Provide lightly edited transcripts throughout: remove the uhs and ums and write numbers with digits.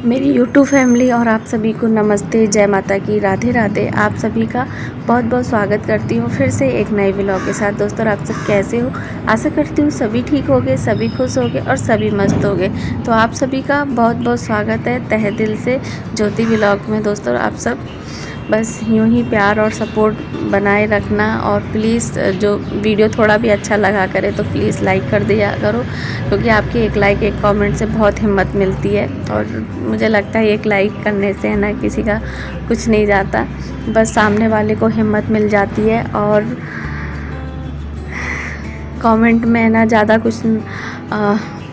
मेरी YouTube family और आप सभी को नमस्ते, जय माता की, राधे राधे। आप सभी का बहुत बहुत स्वागत करती हूँ फिर से एक नए व्लॉग के साथ। दोस्तों, आप सब कैसे हो? आशा करती हूँ सभी ठीक होगे, सभी खुश होगे और सभी मस्त होगे। तो आप सभी का बहुत बहुत स्वागत है तहे दिल से ज्योति व्लॉग में। दोस्तों, आप सब बस यूँ ही प्यार और सपोर्ट बनाए रखना, और प्लीज़ जो वीडियो थोड़ा भी अच्छा लगा करे तो प्लीज़ लाइक कर दिया करो, क्योंकि आपकी एक लाइक एक कमेंट से बहुत हिम्मत मिलती है। और मुझे लगता है एक लाइक करने से है ना किसी का कुछ नहीं जाता, बस सामने वाले को हिम्मत मिल जाती है। और कमेंट में ना ज़्यादा कुछ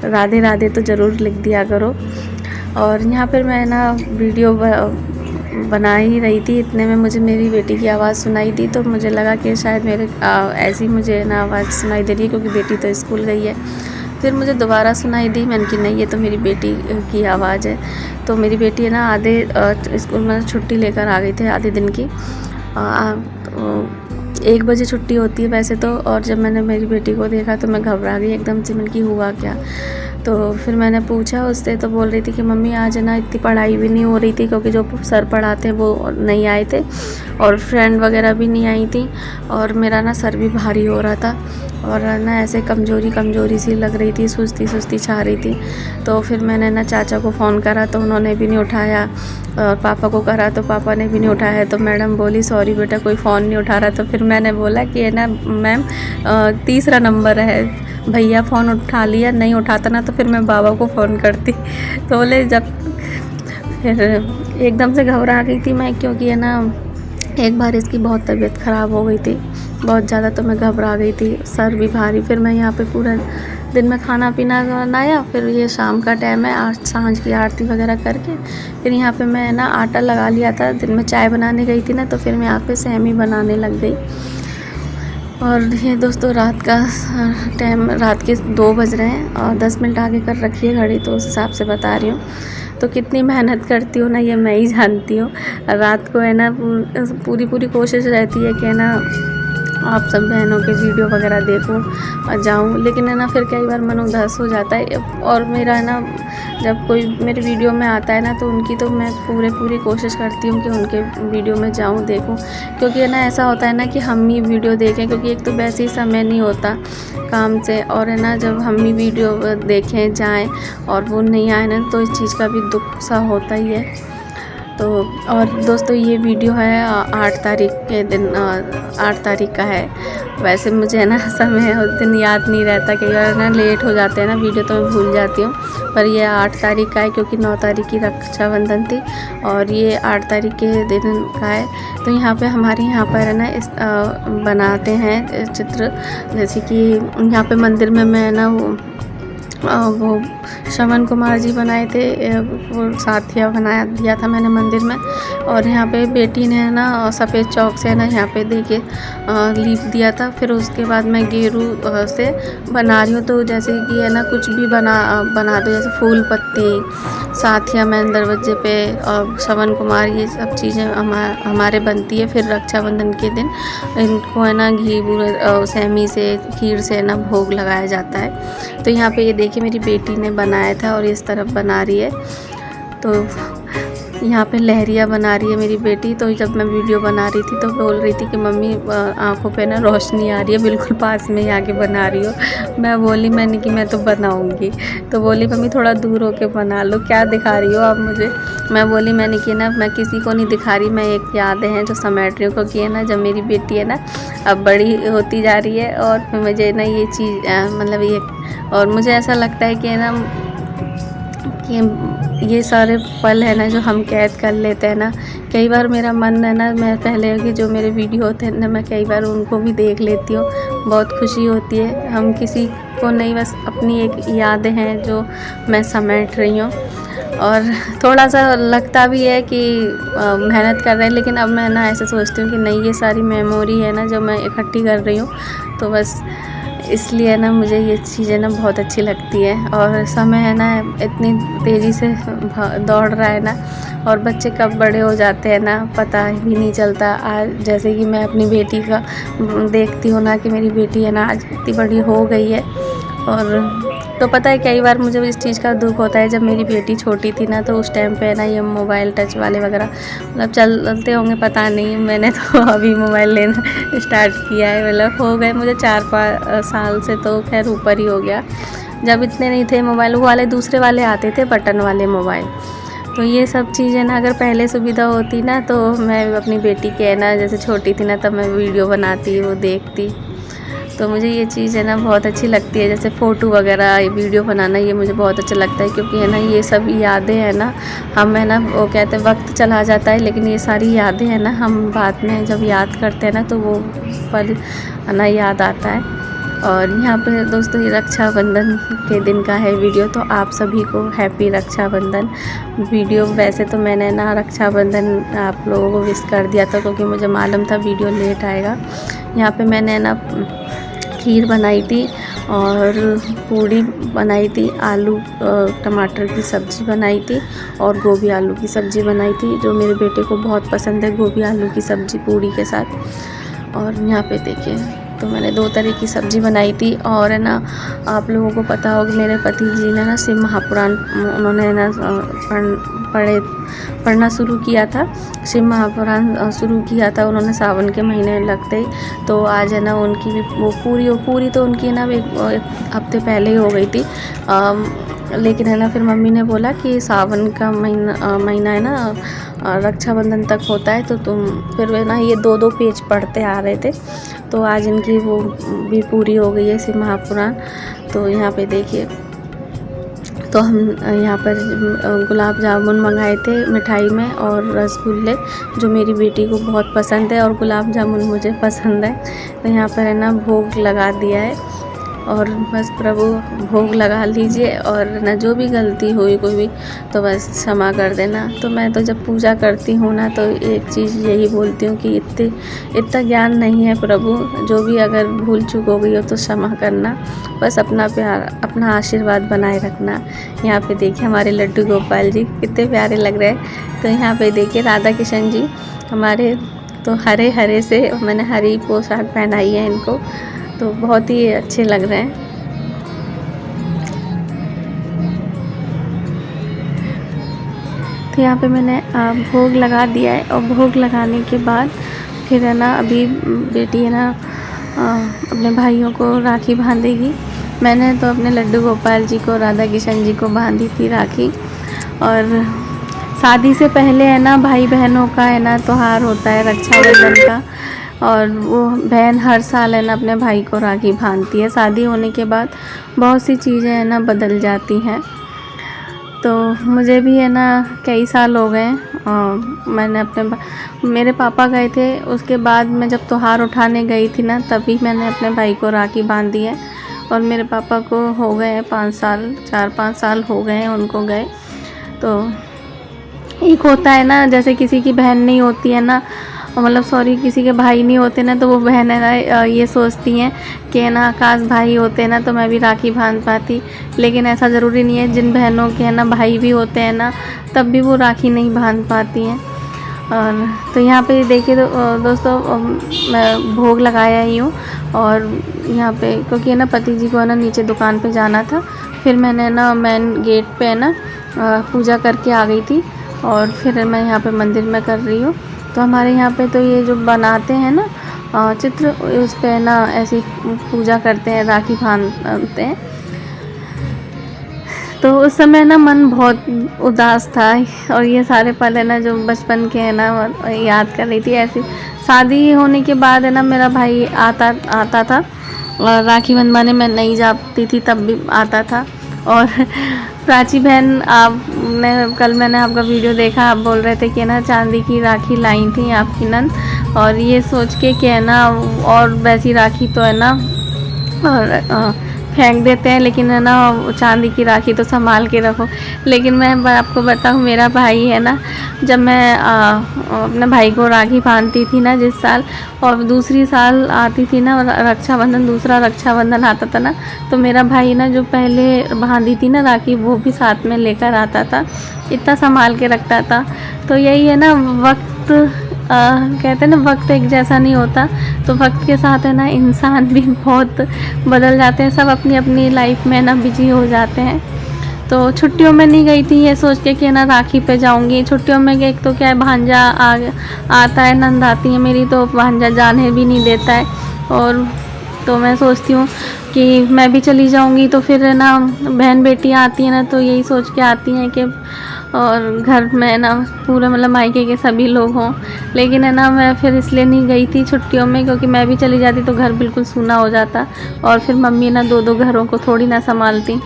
राधे राधे तो ज़रूर लिख दिया करो। और यहाँ पर मैं ना वीडियो बना ही रही थी, इतने में मुझे मेरी बेटी की आवाज़ सुनाई दी, तो मुझे लगा कि शायद मेरे ऐसी मुझे ना आवाज़ सुनाई दे रही है, क्योंकि बेटी तो स्कूल गई है। फिर मुझे दोबारा सुनाई दी, मैंने कि नहीं, ये तो मेरी बेटी की आवाज़ है। तो मेरी बेटी है ना आधे स्कूल में छुट्टी लेकर आ गई थी, आधे दिन की। तो 1 बजे छुट्टी होती है वैसे तो। और जब मैंने मेरी बेटी को देखा तो मैं घबरा गई एकदम से, मैंने कि हुआ क्या। तो फिर मैंने पूछा उससे, तो बोल रही थी कि मम्मी आज ना इतनी पढ़ाई भी नहीं हो रही थी, क्योंकि जो सर पढ़ाते हैं वो नहीं आए थे, और फ्रेंड वगैरह भी नहीं आई थी, और मेरा ना सर भी भारी हो रहा था, और ना ऐसे कमज़ोरी सी लग रही थी, सुस्ती छा रही थी। तो फिर मैंने ना चाचा को फ़ोन करा तो उन्होंने भी नहीं उठाया, और पापा को करा तो पापा ने भी नहीं उठाया। तो मैडम बोली सॉरी बेटा, कोई फ़ोन नहीं उठा रहा। तो फिर मैंने बोला कि है ना मैम, तीसरा नंबर है, भैया फ़ोन उठा लिया, नहीं उठाता ना तो फिर मैं बाबा को फ़ोन करती। तो बोले जब फिर एकदम से घबरा गई थी मैं, क्योंकि है ना एक बार इसकी बहुत तबीयत ख़राब हो गई थी बहुत ज़्यादा, तो मैं घबरा गई थी, सर भी भारी। फिर मैं यहाँ पे पूरा दिन में खाना पीना बनाया, फिर ये शाम का टाइम है, आज सांझ की आरती वगैरह करके फिर यहाँ पे मैं ना आटा लगा लिया था। दिन में चाय बनाने गई थी ना, तो फिर मैं यहाँ पे सेमी बनाने लग गई। और ये दोस्तों रात का टाइम, रात के 2 बज रहे हैं, और 10 मिनट आगे कर रखी है घड़ी, तो उस हिसाब से बता रही हूँ। तो कितनी मेहनत करती हूँ ना, ये मैं ही जानती हूँ। रात को है ना पूरी कोशिश रहती है कि है ना आप सब बहनों के वीडियो वगैरह देखूं और जाऊं, लेकिन है ना फिर कई बार मन उदास हो जाता है। और मेरा है ना जब कोई मेरे वीडियो में आता है ना, तो उनकी तो मैं पूरी कोशिश करती हूँ कि उनके वीडियो में जाऊं, देखूं, क्योंकि है ना ऐसा होता है ना कि हम ही वीडियो देखें, क्योंकि एक तो वैसे ही समय नहीं होता काम से, और है ना जब हम ही वीडियो देखें जाएँ और वो नहीं आए ना, तो इस चीज़ का भी दुख सा होता ही है। तो और दोस्तों ये वीडियो है 8 तारीख के दिन, 8 तारीख का है। वैसे मुझे है ना समय उस दिन याद नहीं रहता, कई बार ना लेट हो जाते हैं ना वीडियो, तो मैं भूल जाती हूँ। पर ये 8 तारीख का है, क्योंकि 9 तारीख की रक्षाबंधन थी, और ये 8 तारीख के दिन का है। तो यहाँ पे हमारे यहाँ पर है ना इस बनाते हैं चित्र, जैसे कि यहाँ पे मंदिर में मैं ना वो श्रवण कुमार जी बनाए थे, वो साथिया बनाया दिया था मैंने मंदिर में। और यहाँ पे बेटी ने ना सफ़ेद चौक से ना यहाँ पे देखिए लीप दिया था। फिर उसके बाद मैं गेरू से बना रही हूँ। तो जैसे कि है ना कुछ भी बना दो, जैसे फूल पत्ती, साथिया मैन दरवाजे पे, और श्रवण कुमार, ये सब चीज़ें हमारे बनती है। फिर रक्षाबंधन के दिन इनको है ना घी सेमी से, खीर से ना भोग लगाया जाता है। तो यहाँ पे ये देखिए मेरी बेटी ने बनाया था, और इस तरफ बना रही है। तो यहाँ पे लहरिया बना रही है मेरी बेटी। तो जब मैं वीडियो बना रही थी तो बोल रही थी कि मम्मी आंखों पे ना रोशनी आ रही है, बिल्कुल पास में ही आके बना रही हो। मैं बोली, मैंने कि मैं तो बनाऊंगी। तो बोली मम्मी थोड़ा दूर होके बना लो, क्या दिखा रही हो आप मुझे। मैं बोली, मैंने कि ना मैं किसी को नहीं दिखा रही, मैं एक यादें हैं जो समेट रही हूँ, क्योंकि है ना जब मेरी बेटी है ना अब बड़ी होती जा रही है, और फिर मुझे ना ये चीज़ मतलब ये, और मुझे ऐसा लगता है कि ना कि ये सारे पल है ना जो हम कैद कर लेते हैं ना, कई बार मेरा मन है ना, मैं पहले कि जो मेरे वीडियो होते हैं ना, मैं कई बार उनको भी देख लेती हूँ, बहुत खुशी होती है। हम किसी को नहीं, बस अपनी एक यादें हैं जो मैं समेट रही हूँ। और थोड़ा सा लगता भी है कि मेहनत कर रहे हैं, लेकिन अब मैं ना ऐसे सोचती हूँ कि नहीं, ये सारी मेमोरी है ना जो मैं इकट्ठी कर रही हूँ, तो बस इसलिए ना मुझे ये चीज़ें ना बहुत अच्छी लगती है। और समय है ना इतनी तेज़ी से दौड़ रहा है ना, और बच्चे कब बड़े हो जाते हैं ना पता ही नहीं चलता। आज जैसे कि मैं अपनी बेटी का देखती हूँ ना कि मेरी बेटी है ना आज इतनी बड़ी हो गई है, और तो पता है कई बार मुझे इस चीज़ का दुख होता है, जब मेरी बेटी छोटी थी ना तो उस टाइम पे ना ये मोबाइल टच वाले वगैरह मतलब चलते होंगे पता नहीं, मैंने तो अभी मोबाइल लेना स्टार्ट किया है, मतलब हो गए मुझे 4-5 साल से तो खैर ऊपर ही हो गया। जब इतने नहीं थे मोबाइल, वो वाले दूसरे वाले आते थे बटन वाले मोबाइल। तो ये सब चीज़ें ना अगर पहले सुविधा होती ना तो मैं अपनी बेटी के ना जैसे छोटी थी ना तब मैं वीडियो बनाती, वो देखती। तो मुझे ये चीज़ है ना बहुत अच्छी लगती है, जैसे फ़ोटो वगैरह वीडियो बनाना ये मुझे बहुत अच्छा लगता है, क्योंकि है ना ये सब यादें हैं ना, हम है ना वो कहते हैं वक्त चला जाता है लेकिन ये सारी यादें हैं ना हम बाद में जब याद करते हैं ना तो वो पल है ना याद आता है। और यहाँ पे दोस्तों ये रक्षाबंधन के दिन का है वीडियो, तो आप सभी को हैप्पी रक्षाबंधन। वीडियो वैसे तो मैंने ना रक्षाबंधन आप लोगों को विश कर दिया था क्योंकि मुझे मालूम था वीडियो लेट आएगा। यहाँ पे मैंने ना खीर बनाई थी और पूड़ी बनाई थी, आलू टमाटर की सब्ज़ी बनाई थी और गोभी आलू की सब्ज़ी बनाई थी, जो मेरे बेटे को बहुत पसंद है गोभी आलू की सब्ज़ी पूड़ी के साथ। और यहाँ पे देखिए तो मैंने 2 तरह की सब्ज़ी बनाई थी। और है ना आप लोगों को पता होगा मेरे पति जी ने ना शिव महापुराण उन्होंने ना पढ़ना शुरू किया था, शिव महापुराण शुरू किया था उन्होंने सावन के महीने लगते ही। तो आज है ना उनकी भी वो पूरी तो उनकी ना एक हफ्ते पहले ही हो गई थी। लेकिन है ना फिर मम्मी ने बोला कि सावन का महीना है ना रक्षाबंधन तक होता है, तो तुम फिर है ना ये 2-2 पेज पढ़ते आ रहे थे, तो आज इनकी वो भी पूरी हो गई है शिव महापुराण। तो यहाँ पे देखिए तो हम यहाँ पर गुलाब जामुन मंगाए थे मिठाई में और रसगुल्ले, जो मेरी बेटी को बहुत पसंद है, और गुलाब जामुन मुझे पसंद है। तो यहाँ पर है ना भोग लगा दिया है और बस प्रभु भोग लगा लीजिए, और ना जो भी गलती हुई कोई भी तो बस क्षमा कर देना। तो मैं तो जब पूजा करती हूँ ना तो एक चीज़ यही बोलती हूँ कि इतना ज्ञान नहीं है प्रभु, जो भी अगर भूल चूक हो गई हो तो क्षमा करना, बस अपना प्यार अपना आशीर्वाद बनाए रखना। यहाँ पे देखिए हमारे लड्डू गोपाल जी कितने प्यारे लग रहे हैं। तो यहाँ पे देखिए राधा किशन जी हमारे तो हरे हरे से मैंने हरी पोशाक पहनाई है इनको, तो बहुत ही अच्छे लग रहे हैं। तो यहाँ पे मैंने भोग लगा दिया है, और भोग लगाने के बाद फिर है ना अभी बेटी है ना अपने भाइयों को राखी बांधेगी। मैंने तो अपने लड्डू गोपाल जी को राधा किशन जी को बांधी थी राखी। और शादी से पहले है ना भाई बहनों का है ना त्योहार होता है रक्षाबंधन का, और वो बहन हर साल है ना अपने भाई को राखी बांधती है। शादी होने के बाद बहुत सी चीज़ें है ना बदल जाती हैं। तो मुझे भी है ना कई साल हो गए, मैंने मेरे पापा गए थे, उसके बाद मैं जब त्योहार उठाने गई थी ना तभी मैंने अपने भाई को राखी बांधी है। और मेरे पापा को हो गए हैं 5 साल 4-5 साल हो गए हैं उनको गए। तो एक होता है ना जैसे किसी की बहन नहीं होती है ना, मतलब सॉरी किसी के भाई नहीं होते ना, तो वो बहन है ना ये सोचती हैं कि ना काश भाई होते ना तो मैं भी राखी बांध पाती। लेकिन ऐसा ज़रूरी नहीं है, जिन बहनों के है ना भाई भी होते हैं ना तब भी वो राखी नहीं बांध पाती हैं। और तो यहाँ पे देखिए तो दोस्तों मैं भोग लगाया ही हूँ, और यहाँ पे क्योंकि है ना पति जी को है ना नीचे दुकान पे जाना था, फिर मैंने ना मेन गेट पे है ना पूजा करके आ गई थी, और फिर मैं यहाँ पे मंदिर में कर रही हूँ। तो हमारे यहाँ पे तो ये जो बनाते हैं ना चित्र, उस पे ना ऐसी पूजा करते हैं, राखी बांधते हैं। तो उस समय ना मन बहुत उदास था, और ये सारे पल है ना जो बचपन के है ना याद कर रही थी। ऐसी शादी होने के बाद है ना मेरा भाई आता था, और राखी बंधवाने मैं नहीं जाती थी तब भी आता था। और प्राची बहन आपने कल मैंने आपका वीडियो देखा, आप बोल रहे थे कि ना चांदी की राखी लाई थी आपकी नंद, और ये सोच के कि है ना और वैसी राखी तो है ना और फेंक देते हैं, लेकिन है ना चांदी की राखी तो संभाल के रखो। लेकिन मैं आपको बताऊँ मेरा भाई है ना, जब मैं अपने भाई को राखी बांधती थी ना जिस साल, और दूसरी साल आती थी ना रक्षाबंधन, दूसरा रक्षाबंधन आता था ना, तो मेरा भाई ना जो पहले बांधी थी ना राखी वो भी साथ में लेकर आता था, इतना संभाल के रखता था। तो यही है ना वक्त कहते हैं ना वक्त एक जैसा नहीं होता, तो वक्त के साथ है ना इंसान भी बहुत बदल जाते हैं, सब अपनी अपनी लाइफ में ना बिजी हो जाते हैं। तो छुट्टियों में नहीं गई थी ये सोच के कि ना राखी पे जाऊंगी। छुट्टियों में एक तो क्या है, भांजा आता है, नंद आती है मेरी, तो भांजा जाने भी नहीं देता है। और तो मैं सोचती हूँ कि मैं भी चली जाऊंगी, तो फिर है ना बहन बेटियाँ आती हैं ना, तो यही सोच के आती हैं कि और घर में ना पूरे मतलब मायके के सभी लोग हों। लेकिन है ना मैं फिर इसलिए नहीं गई थी छुट्टियों में, क्योंकि मैं भी चली जाती तो घर बिल्कुल सूना हो जाता, और फिर मम्मी ना दो घरों को थोड़ी ना संभालती।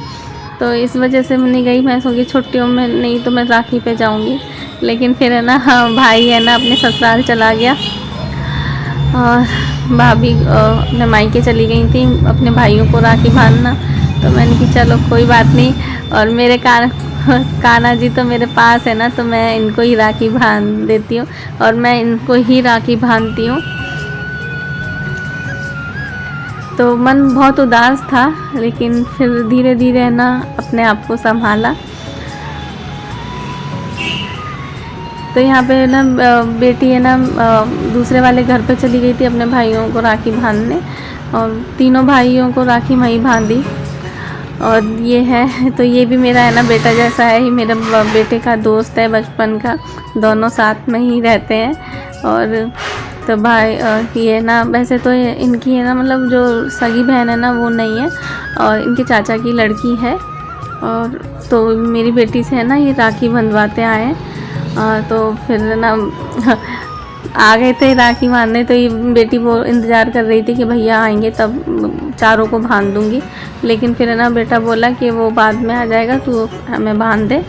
तो इस वजह से मैं नहीं गई। मैं सोची छुट्टियों में नहीं तो मैं राखी पे जाऊंगी। लेकिन फिर है ना भाई है ना अपने ससुराल चला गया, और भाभी अपने मायके चली गई थी अपने भाइयों को राखी बांधना। तो मैंने कि चलो कोई बात नहीं, और मेरे कान्हा जी तो मेरे पास है ना, तो मैं इनको ही राखी बांध देती हूँ, और मैं इनको ही राखी बांधती हूँ। तो मन बहुत उदास था, लेकिन फिर धीरे धीरे ना अपने आप को संभाला। तो यहाँ पे ना बेटी है ना दूसरे वाले घर पे चली गई थी अपने भाइयों को राखी बांधने, और तीनों भाइयों को राखी मैं ही बांधी। और ये है, तो ये भी मेरा है ना बेटा जैसा है, ही मेरे बेटे का दोस्त है बचपन का, दोनों साथ में ही रहते हैं। और तो भाई ये ना वैसे तो इनकी है ना मतलब जो सगी बहन है ना वो नहीं है, और इनके चाचा की लड़की है। और तो मेरी बेटी से है ना ये राखी बंधवाते आए हैं। तो फिर ना आ गए थे राखी बांधने, तो ये बेटी वो इंतज़ार कर रही थी कि भैया आएंगे तब चारों को बांध दूंगी। लेकिन फिर है ना बेटा बोला कि वो बाद में आ जाएगा, तो हमें बांध दे।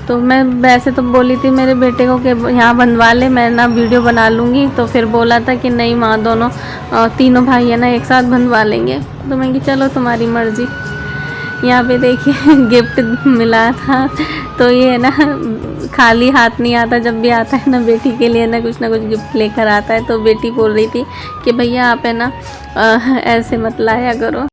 तो मैं वैसे तो बोली थी मेरे बेटे को कि यहाँ बंधवा ले, मैं ना वीडियो बना लूँगी। तो फिर बोला था कि नहीं माँ, दोनों तीनों भाई है ना एक साथ बंधवा लेंगे। तो मैं कि चलो तुम्हारी मर्ज़ी। यहाँ पे देखिए गिफ्ट मिला था, तो ये है ना खाली हाथ नहीं आता, जब भी आता है ना बेटी के लिए ना कुछ गिफ्ट लेकर आता है। तो बेटी बोल रही थी कि भैया आप है ना ऐसे मत लाया करो।